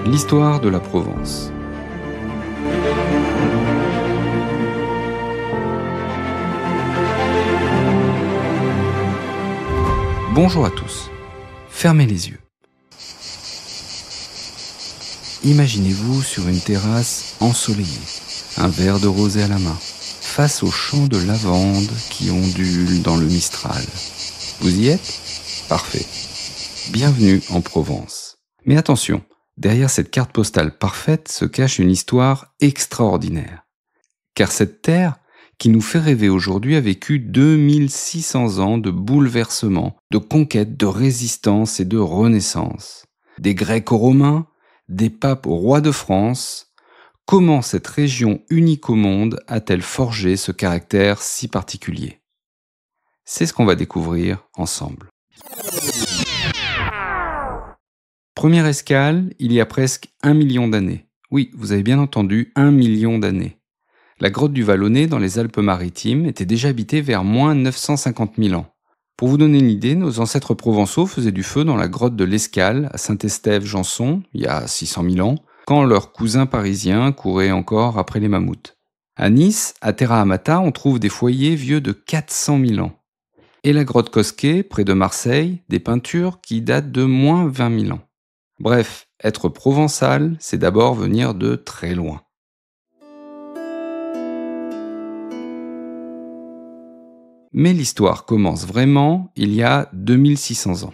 L'histoire de la Provence. Bonjour à tous. Fermez les yeux. Imaginez-vous sur une terrasse ensoleillée, un verre de rosé à la main, face aux champs de lavande qui ondulent dans le Mistral. Vous y êtes ? Parfait. Bienvenue en Provence. Mais attention, derrière cette carte postale parfaite se cache une histoire extraordinaire. Car cette terre, qui nous fait rêver aujourd'hui, a vécu 2600 ans de bouleversements, de conquêtes, de résistance et de renaissance. Des Grecs aux Romains, des papes aux rois de France. Comment cette région unique au monde a-t-elle forgé ce caractère si particulier ? C'est ce qu'on va découvrir ensemble. Première escale, il y a presque 1 million d'années. Oui, vous avez bien entendu, 1 million d'années. La grotte du Vallonnet dans les Alpes-Maritimes était déjà habitée vers moins 950 000 ans. Pour vous donner une idée, nos ancêtres provençaux faisaient du feu dans la grotte de l'Escale à Saint-Estève-Janson, il y a 600 000 ans, quand leurs cousins parisiens couraient encore après les mammouths. À Nice, à Terra Amata, on trouve des foyers vieux de 400 000 ans. Et la grotte Cosquet, près de Marseille, des peintures qui datent de moins 20 000 ans. Bref, être provençal, c'est d'abord venir de très loin. Mais l'histoire commence vraiment il y a 2600 ans.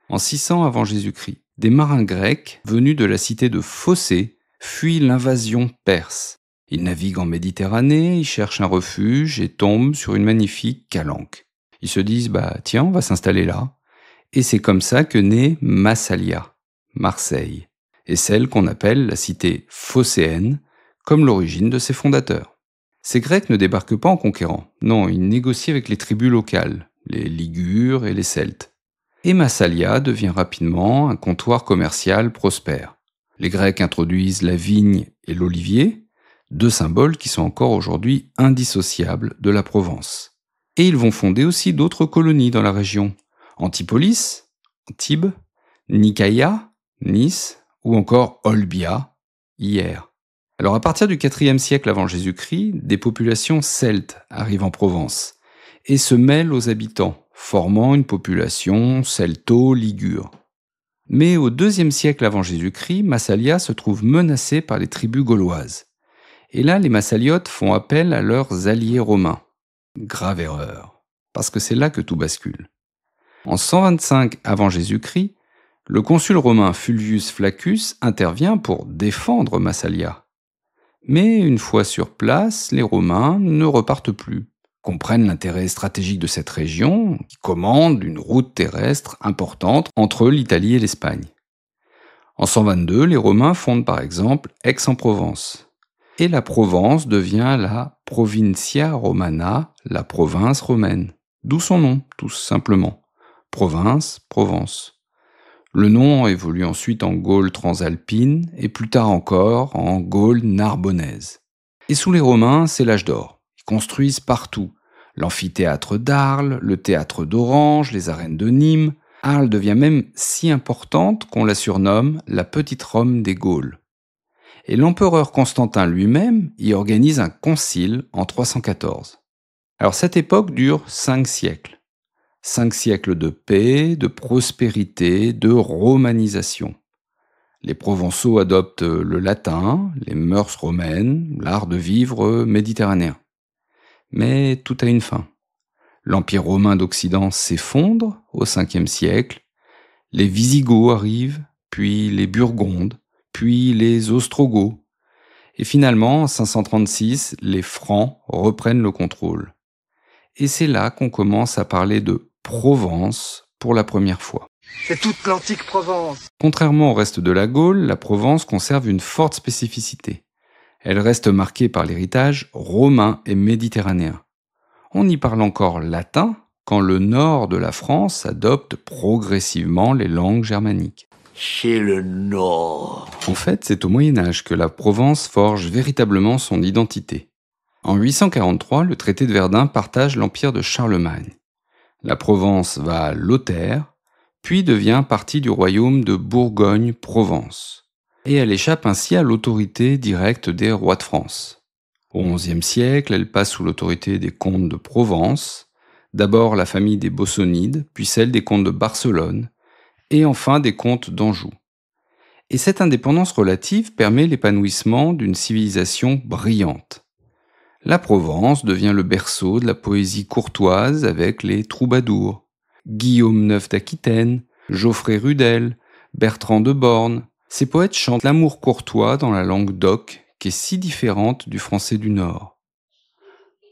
En 600 avant Jésus-Christ, des marins grecs venus de la cité de Phocée fuient l'invasion perse. Ils naviguent en Méditerranée, ils cherchent un refuge et tombent sur une magnifique calanque. Ils se disent « tiens, on va s'installer là ». Et c'est comme ça que naît Massalia, Marseille, et celle qu'on appelle la cité phocéenne, comme l'origine de ses fondateurs. Ces Grecs ne débarquent pas en conquérant, non, ils négocient avec les tribus locales, les Ligures et les Celtes. Et Massalia devient rapidement un comptoir commercial prospère. Les Grecs introduisent la vigne et l'olivier, deux symboles qui sont encore aujourd'hui indissociables de la Provence. Et ils vont fonder aussi d'autres colonies dans la région, Antipolis, Antibes, Nicaïa, Nice, ou encore Olbia, hier. Alors à partir du IVe siècle avant Jésus-Christ, des populations celtes arrivent en Provence et se mêlent aux habitants, formant une population celto-ligure. Mais au IIe siècle avant Jésus-Christ, Massalia se trouve menacée par les tribus gauloises. Et là, les Massaliotes font appel à leurs alliés romains. Grave erreur, parce que c'est là que tout bascule. En 125 avant Jésus-Christ, le consul romain Fulvius Flaccus intervient pour défendre Massalia. Mais une fois sur place, les Romains ne repartent plus, comprennent l'intérêt stratégique de cette région, qui commande une route terrestre importante entre l'Italie et l'Espagne. En 122, les Romains fondent par exemple Aix-en-Provence. Et la Provence devient la Provincia Romana, la province romaine. D'où son nom, tout simplement. Province, Provence. Le nom évolue ensuite en Gaule transalpine et plus tard encore en Gaule narbonnaise. Et sous les Romains, c'est l'âge d'or. Ils construisent partout. L'amphithéâtre d'Arles, le théâtre d'Orange, les arènes de Nîmes. Arles devient même si importante qu'on la surnomme la petite Rome des Gaules. Et l'empereur Constantin lui-même y organise un concile en 314. Alors cette époque dure 5 siècles. 5 siècles de paix, de prospérité, de romanisation. Les Provençaux adoptent le latin, les mœurs romaines, l'art de vivre méditerranéen. Mais tout a une fin. L'Empire romain d'Occident s'effondre au 5e siècle, les Wisigoths arrivent, puis les Burgondes, puis les Ostrogoths. Et finalement, en 536, les Francs reprennent le contrôle. Et c'est là qu'on commence à parler de Provence pour la première fois. C'est toute l'antique Provence. Contrairement au reste de la Gaule, la Provence conserve une forte spécificité. Elle reste marquée par l'héritage romain et méditerranéen. On y parle encore latin quand le nord de la France adopte progressivement les langues germaniques. Chez le nord. En fait, c'est au Moyen-Âge que la Provence forge véritablement son identité. En 843, le traité de Verdun partage l'empire de Charlemagne. La Provence va à Lothaire, puis devient partie du royaume de Bourgogne-Provence. et elle échappe ainsi à l'autorité directe des rois de France. Au XIe siècle, elle passe sous l'autorité des comtes de Provence, d'abord la famille des Bossonides, puis celle des comtes de Barcelone, et enfin des comtes d'Anjou. Et cette indépendance relative permet l'épanouissement d'une civilisation brillante. La Provence devient le berceau de la poésie courtoise avec les troubadours. Guillaume IX d'Aquitaine, Geoffrey Rudel, Bertrand de Born. Ces poètes chantent l'amour courtois dans la langue d'oc, qui est si différente du français du Nord.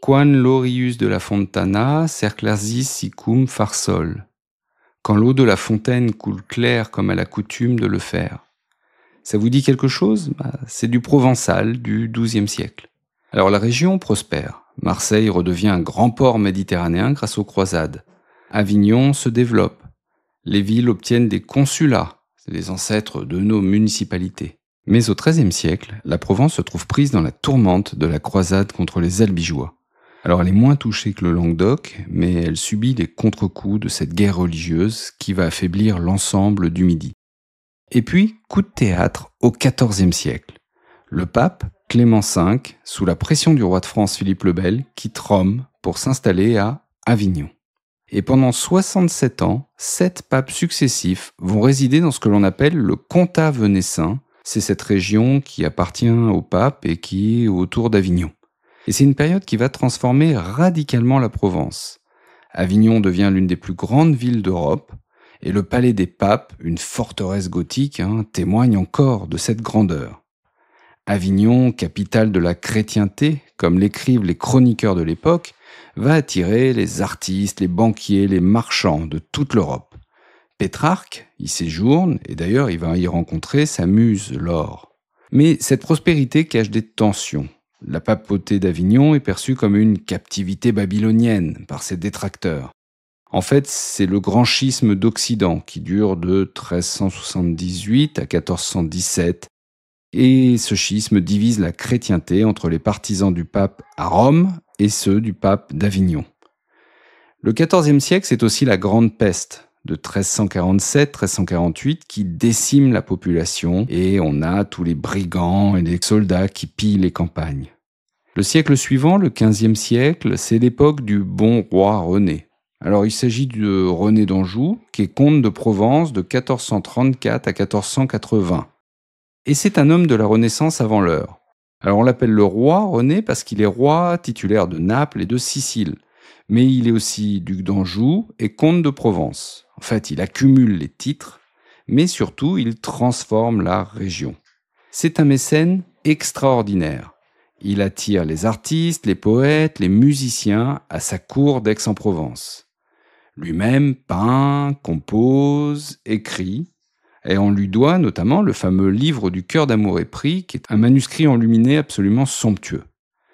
Quan l'Orius de la Fontana cerclasis sicum farsol. Quand l'eau de la fontaine coule claire comme elle a coutume de le faire. Ça vous dit quelque chose ? C'est du provençal du XIIe siècle. Alors la région prospère. Marseille redevient un grand port méditerranéen grâce aux croisades. Avignon se développe. Les villes obtiennent des consulats, les ancêtres de nos municipalités. Mais au XIIIe siècle, la Provence se trouve prise dans la tourmente de la croisade contre les Albigeois. Alors elle est moins touchée que le Languedoc, mais elle subit les contre-coups de cette guerre religieuse qui va affaiblir l'ensemble du Midi. Et puis, coup de théâtre au XIVe siècle. Le pape, Clément V, sous la pression du roi de France Philippe le Bel, quitte Rome pour s'installer à Avignon. Et pendant 67 ans, 7 papes successifs vont résider dans ce que l'on appelle le Comtat venessin. C'est cette région qui appartient au pape et qui est autour d'Avignon. Et c'est une période qui va transformer radicalement la Provence. Avignon devient l'une des plus grandes villes d'Europe, et le palais des papes, une forteresse gothique, témoigne encore de cette grandeur. Avignon, capitale de la chrétienté, comme l'écrivent les chroniqueurs de l'époque, va attirer les artistes, les banquiers, les marchands de toute l'Europe. Pétrarque y séjourne, et d'ailleurs il va y rencontrer sa muse Laure. Mais cette prospérité cache des tensions. La papauté d'Avignon est perçue comme une captivité babylonienne par ses détracteurs. En fait, c'est le grand schisme d'Occident qui dure de 1378 à 1417, et ce schisme divise la chrétienté entre les partisans du pape à Rome et ceux du pape d'Avignon. Le XIVe siècle, c'est aussi la Grande Peste de 1347-1348 qui décime la population, et on a tous les brigands et les soldats qui pillent les campagnes. Le siècle suivant, le XVe siècle, c'est l'époque du bon roi René. Alors il s'agit de René d'Anjou, qui est comte de Provence de 1434 à 1480. Et c'est un homme de la Renaissance avant l'heure. Alors on l'appelle le roi René parce qu'il est roi titulaire de Naples et de Sicile. Mais il est aussi duc d'Anjou et comte de Provence. En fait, il accumule les titres, mais surtout il transforme la région. C'est un mécène extraordinaire. Il attire les artistes, les poètes, les musiciens à sa cour d'Aix-en-Provence. Lui-même peint, compose, écrit, et on lui doit notamment le fameux livre du Cœur d'amour épris, qui est un manuscrit enluminé absolument somptueux.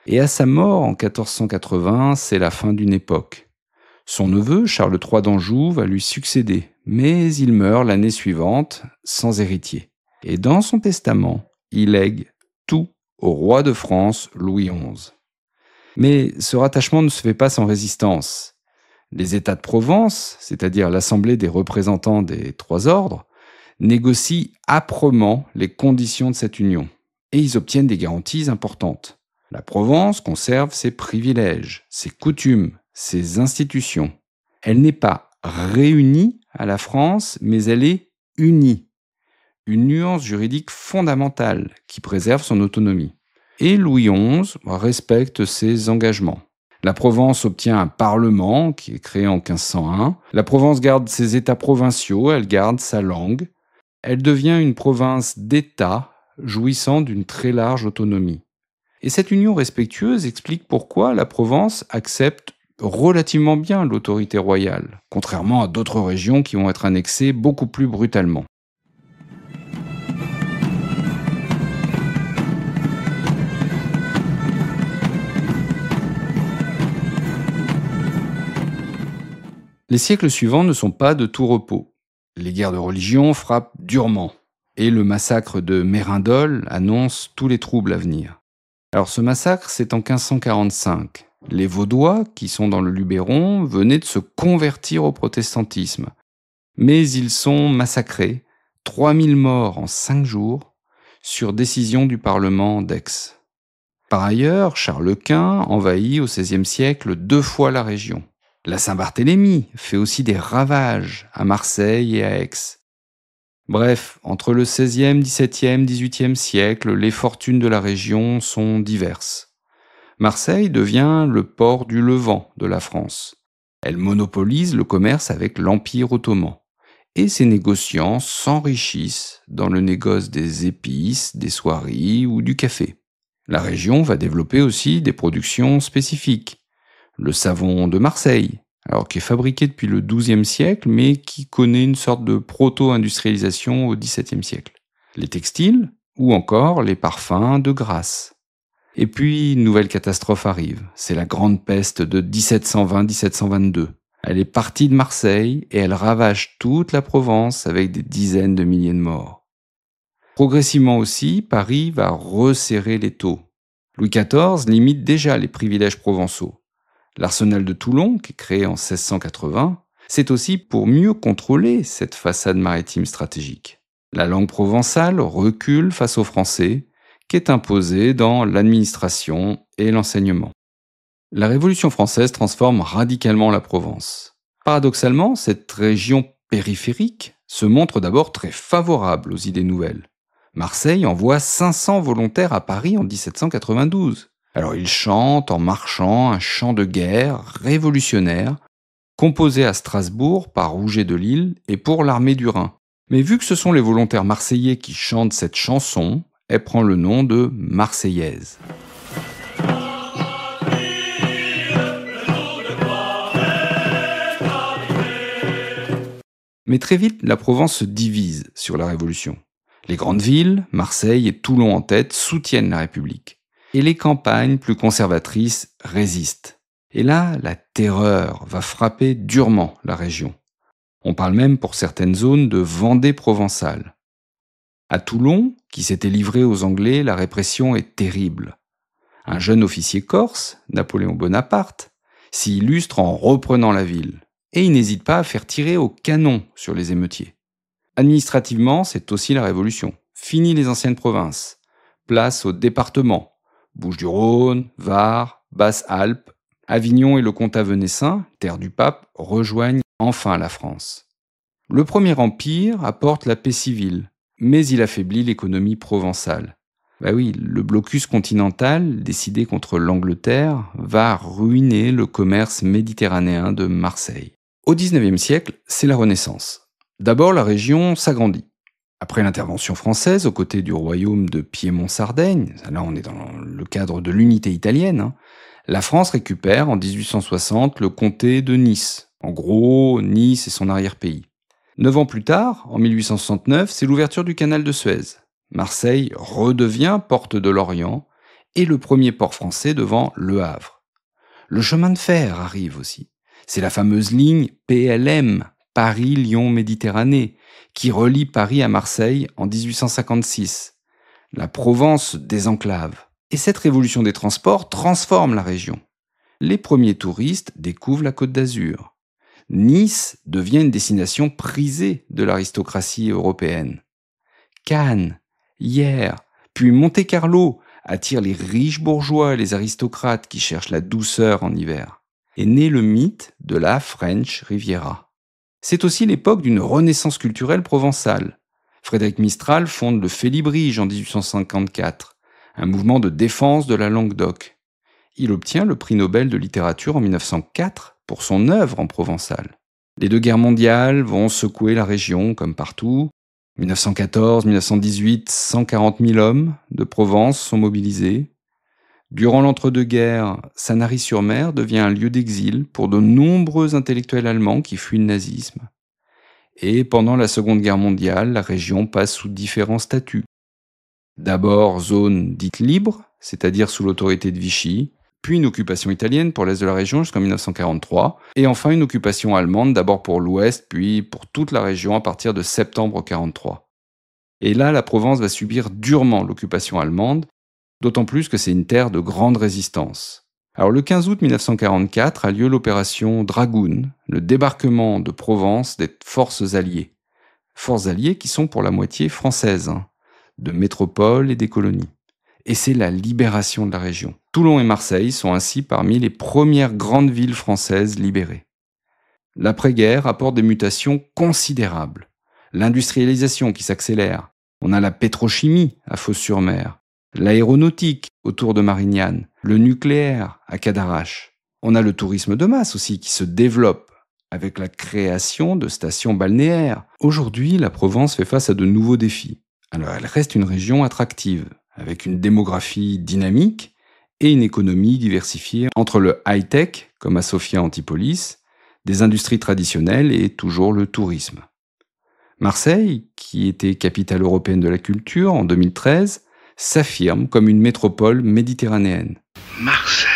Et à sa mort en 1480, c'est la fin d'une époque. Son neveu, Charles III d'Anjou, va lui succéder, mais il meurt l'année suivante, sans héritier. Et dans son testament, il lègue tout au roi de France, Louis XI. Mais ce rattachement ne se fait pas sans résistance. Les États de Provence, c'est-à-dire l'Assemblée des représentants des 3 ordres, négocient âprement les conditions de cette union, et ils obtiennent des garanties importantes. La Provence conserve ses privilèges, ses coutumes, ses institutions. Elle n'est pas réunie à la France, mais elle est unie. Une nuance juridique fondamentale qui préserve son autonomie. Et Louis XI respecte ses engagements. La Provence obtient un parlement qui est créé en 1501. La Provence garde ses états provinciaux, elle garde sa langue. Elle devient une province d'État jouissant d'une très large autonomie. Et cette union respectueuse explique pourquoi la Provence accepte relativement bien l'autorité royale, contrairement à d'autres régions qui vont être annexées beaucoup plus brutalement. Les siècles suivants ne sont pas de tout repos. Les guerres de religion frappent durement, et le massacre de Mérindol annonce tous les troubles à venir. Alors ce massacre, c'est en 1545. Les Vaudois, qui sont dans le Luberon, venaient de se convertir au protestantisme. Mais ils sont massacrés, 3000 morts en 5 jours, sur décision du Parlement d'Aix. Par ailleurs, Charles Quint envahit au XVIe siècle 2 fois la région. La Saint-Barthélemy fait aussi des ravages à Marseille et à Aix. Bref, entre le XVIe, XVIIe, XVIIIe siècle, les fortunes de la région sont diverses. Marseille devient le port du Levant de la France. Elle monopolise le commerce avec l'Empire ottoman. Et ses négociants s'enrichissent dans le négoce des épices, des soieries ou du café. La région va développer aussi des productions spécifiques. Le savon de Marseille, alors qui est fabriqué depuis le XIIe siècle, mais qui connaît une sorte de proto-industrialisation au XVIIe siècle. Les textiles, ou encore les parfums de Grasse. Et puis, une nouvelle catastrophe arrive. C'est la grande peste de 1720-1722. Elle est partie de Marseille et elle ravage toute la Provence avec des dizaines de milliers de morts. Progressivement aussi, Paris va resserrer l'étau. Louis XIV limite déjà les privilèges provençaux. L'arsenal de Toulon, qui est créé en 1680, c'est aussi pour mieux contrôler cette façade maritime stratégique. La langue provençale recule face au français, qui est imposé dans l'administration et l'enseignement. La Révolution française transforme radicalement la Provence. Paradoxalement, cette région périphérique se montre d'abord très favorable aux idées nouvelles. Marseille envoie 500 volontaires à Paris en 1792. Alors ils chantent en marchant un chant de guerre révolutionnaire, composé à Strasbourg par Rouget de Lille et pour l'armée du Rhin. Mais vu que ce sont les volontaires marseillais qui chantent cette chanson, elle prend le nom de Marseillaise. Mais très vite, la Provence se divise sur la Révolution. Les grandes villes, Marseille et Toulon en tête, soutiennent la République. Et les campagnes plus conservatrices résistent. Et là, la terreur va frapper durement la région. On parle même pour certaines zones de Vendée provençale. À Toulon, qui s'était livré aux Anglais, la répression est terrible. Un jeune officier corse, Napoléon Bonaparte, s'y illustre en reprenant la ville. Et il n'hésite pas à faire tirer au canon sur les émeutiers. Administrativement, c'est aussi la Révolution. Fini les anciennes provinces. Place aux départements. Bouches-du-Rhône, Var, Basse-Alpes, Avignon et le comtat venessin, terre du pape, rejoignent enfin la France. Le Premier Empire apporte la paix civile, mais il affaiblit l'économie provençale. Le blocus continental, décidé contre l'Angleterre, va ruiner le commerce méditerranéen de Marseille. Au XIXe siècle, c'est la Renaissance. D'abord, la région s'agrandit. Après l'intervention française, aux côtés du royaume de Piémont-Sardaigne, là on est dans le cadre de l'unité italienne, la France récupère en 1860 le comté de Nice. En gros, Nice est son arrière-pays. 9 ans plus tard, en 1869, c'est l'ouverture du canal de Suez. Marseille redevient porte de l'Orient et le premier port français devant Le Havre. Le chemin de fer arrive aussi. C'est la fameuse ligne PLM, Paris-Lyon-Méditerranée, qui relie Paris à Marseille en 1856. La Provence désenclave. Et cette révolution des transports transforme la région. Les premiers touristes découvrent la Côte d'Azur. Nice devient une destination prisée de l'aristocratie européenne. Cannes, Hyères, puis Monte-Carlo attirent les riches bourgeois et les aristocrates qui cherchent la douceur en hiver. Est né le mythe de la French Riviera. C'est aussi l'époque d'une renaissance culturelle provençale. Frédéric Mistral fonde le Félibrige en 1854, un mouvement de défense de la Languedoc. Il obtient le prix Nobel de littérature en 1904 pour son œuvre en provençal. Les 2 guerres mondiales vont secouer la région comme partout. 1914-1918, 140 000 hommes de Provence sont mobilisés. Durant l'entre-deux-guerres, Sanary-sur-Mer devient un lieu d'exil pour de nombreux intellectuels allemands qui fuient le nazisme. Et pendant la Seconde Guerre mondiale, la région passe sous différents statuts. D'abord zone dite libre, c'est-à-dire sous l'autorité de Vichy, puis une occupation italienne pour l'est de la région jusqu'en 1943, et enfin une occupation allemande d'abord pour l'ouest, puis pour toute la région à partir de septembre 1943. Et là, la Provence va subir durement l'occupation allemande, d'autant plus que c'est une terre de grande résistance. Alors le 15 août 1944 a lieu l'opération Dragoon, le débarquement de Provence des forces alliées. Forces alliées qui sont pour la moitié françaises. de métropoles et des colonies. Et c'est la libération de la région. Toulon et Marseille sont ainsi parmi les premières grandes villes françaises libérées. L'après-guerre apporte des mutations considérables. L'industrialisation qui s'accélère. On a la pétrochimie à Fos-sur-Mer, l'aéronautique autour de Marignane, le nucléaire à Cadarache. On a le tourisme de masse aussi qui se développe avec la création de stations balnéaires. Aujourd'hui, la Provence fait face à de nouveaux défis. Alors elle reste une région attractive, avec une démographie dynamique et une économie diversifiée entre le high-tech, comme à Sophia Antipolis, des industries traditionnelles et toujours le tourisme. Marseille, qui était capitale européenne de la culture en 2013, s'affirme comme une métropole méditerranéenne. Marseille,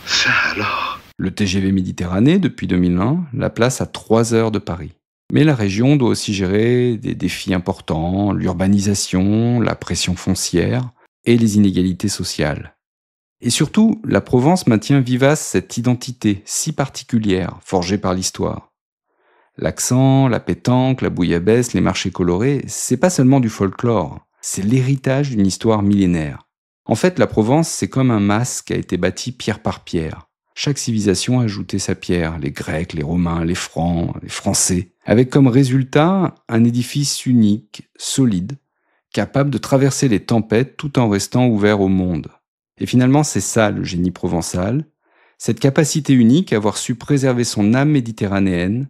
ça alors. Le TGV Méditerranée, depuis 2001, la place à 3 heures de Paris. Mais la région doit aussi gérer des défis importants, l'urbanisation, la pression foncière et les inégalités sociales. Et surtout, la Provence maintient vivace cette identité si particulière, forgée par l'histoire. L'accent, la pétanque, la bouillabaisse, les marchés colorés, c'est pas seulement du folklore, c'est l'héritage d'une histoire millénaire. En fait, la Provence, c'est comme un masque qui a été bâti pierre par pierre. Chaque civilisation a ajouté sa pierre, les Grecs, les Romains, les Francs, les Français, avec comme résultat un édifice unique, solide, capable de traverser les tempêtes tout en restant ouvert au monde. Et finalement, c'est ça le génie provençal, cette capacité unique à avoir su préserver son âme méditerranéenne,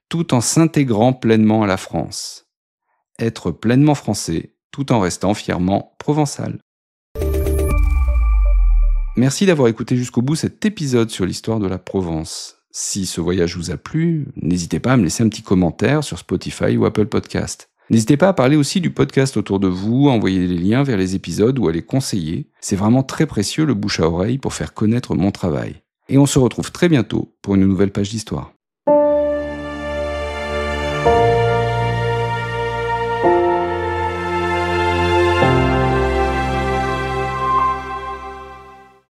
tout en s'intégrant pleinement à la France. Être pleinement français, tout en restant fièrement provençal. Merci d'avoir écouté jusqu'au bout cet épisode sur l'histoire de la Provence. Si ce voyage vous a plu, n'hésitez pas à me laisser un petit commentaire sur Spotify ou Apple Podcast. N'hésitez pas à parler aussi du podcast autour de vous, à envoyer les liens vers les épisodes ou à les conseiller. C'est vraiment très précieux le bouche à oreille pour faire connaître mon travail. Et on se retrouve très bientôt pour une nouvelle page d'histoire.